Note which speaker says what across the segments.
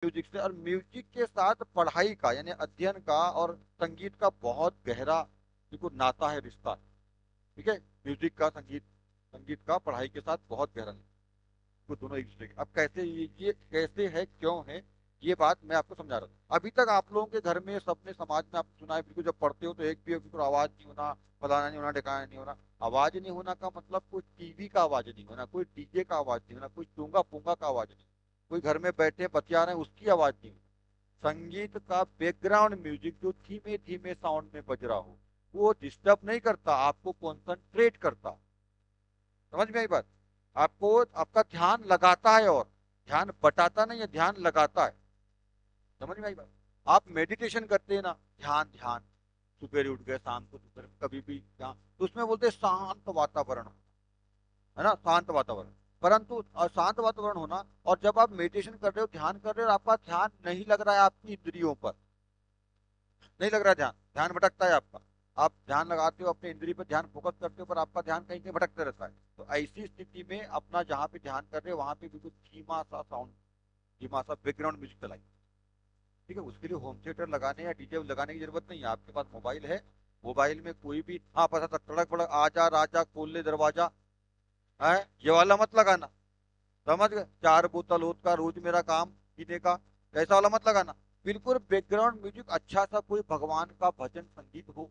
Speaker 1: Music से, और music के साथ पढ़ाई का यानी अध्ययन का और संगीत का बहुत गहरा देखो नाता है, रिश्ता। ठीक है, म्यूजिक का संगीत, संगीत का पढ़ाई के साथ बहुत गहरा वो दोनों एक दूसरे के। अब कैसे ये कैसे है, क्यों है, ये बात मैं आपको समझा रहा हूँ। अभी तक आप लोगों के घर में, सबने समाज में आपने सुना है, बिल्कुल जब पढ़ते हो तो एक भी बिल्कुल आवाज नहीं होना, फलाना नहीं होना, ढिकाना नहीं होना। आवाज नहीं होना का मतलब कोई टीवी का आवाज नहीं होना, कोई डीजे का आवाज नहीं होना, कोई टूंगा पूंगा का आवाज नहीं, कोई घर में बैठे बतिया रहे हैं उसकी आवाज नहीं होना। संगीत का बैकग्राउंड म्यूजिक जो धीमे धीमे साउंड में बज रहा हो, वो डिस्टर्ब नहीं करता, आपको कॉन्सेंट्रेट करता। समझ में आई बात? आपको आपका ध्यान लगाता है, और ध्यान बटाता नहीं है, ध्यान लगाता है। समझ में आई बात? आप मेडिटेशन करते हैं ना, ध्यान ध्यान, सुबह उठ गए, शाम को दोपहर में, कभी भी ध्यान, तो उसमें बोलते हैं शांत वातावरण, है ना, शांत वातावरण। परंतु शांत वातावरण होना, और जब आप मेडिटेशन कर रहे हो, ध्यान कर रहे हो, और आपका ध्यान नहीं लग रहा है आपकी इंद्रियों पर, नहीं लग रहा है ध्यान, ध्यान भटकता है आपका। आप ध्यान लगाते हो अपने इंद्रिय पर, ध्यान फोकस करते हो, पर आपका ध्यान कहीं कहीं भटकता रहता है। तो ऐसी स्थिति में अपना जहाँ पे ध्यान कर रहे हो वहां पे बिल्कुल धीमा सा साउंड, धीमा सा बैकग्राउंड म्यूजिक चलाइए। ठीक है, उसके लिए होम थिएटर लगाने या डीजे लगाने की जरूरत नहीं है, आपके पास मोबाइल है। मोबाइल में कोई भी, हाँ पता था, तड़क भड़क आजा राजा खोल ले दरवाजा, है, ये वाला मत लगाना। समझ गए? चार बोतल होत का रोज मेरा काम पीने का, ऐसा वाला मत लगाना। बिल्कुल बैकग्राउंड म्यूजिक अच्छा सा, कोई भगवान का भजन संगीत हो,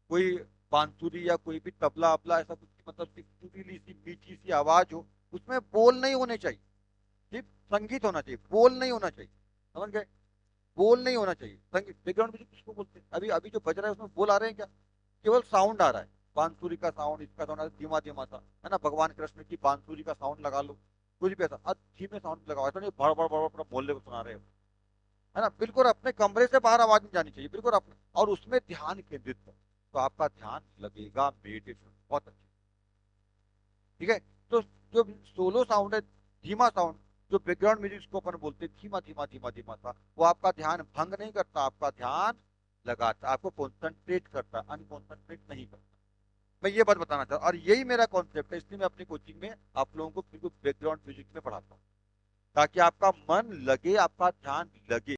Speaker 1: कोई बांसुरी या कोई भी तबला अबला, ऐसा कुछ, मतलब सुरीली सी मीठी सी आवाज हो, उसमें बोल नहीं होने चाहिए, सिर्फ संगीत होना चाहिए, बोल नहीं होना चाहिए। समझ गए? बोल नहीं होना चाहिए। संगीत बैकग्राउंड म्यूजिक किसको बोलते हैं? अभी अभी जो बज रहा है उसमें बोल आ रहे हैं क्या? केवल साउंड आ रहा है, बांसुरी का साउंड, इसका साउंड धीमा धीमा सा, है ना, भगवान कृष्ण की बांसुरी का साउंड लगा लो, कुछ भी ऐसा धीमे साउंड लगाओ, ऐसा नहीं बड़ बड़ बड़ बड़ मोहल्ले को सुना रहे हो, है ना। बिल्कुल अपने कमरे से बाहर आवाज नहीं जानी चाहिए, बिल्कुल अपने, और उसमें ध्यान केंद्रित करो, तो आपका ध्यान लगेगा, मेडिटेशन बहुत अच्छी। ठीक है, तो जो सोलो साउंड है, धीमा साउंड, जो बैकग्राउंड म्यूजिक को अपन बोलते हैं धीमा धीमा धीमा धीमा सा, वो आपका ध्यान भंग नहीं करता, आपका ध्यान लगाता, आपको कॉन्सेंट्रेट करता, अनकॉन्सेंट्रेट नहीं करता। मैं ये बात बताना चाहता हूँ, और यही मेरा कॉन्सेप्ट है, इसलिए मैं अपनी कोचिंग में आप लोगों को बिल्कुल बैकग्राउंड म्यूजिक में पढ़ाता हूँ, ताकि आपका मन लगे, आपका ध्यान लगे।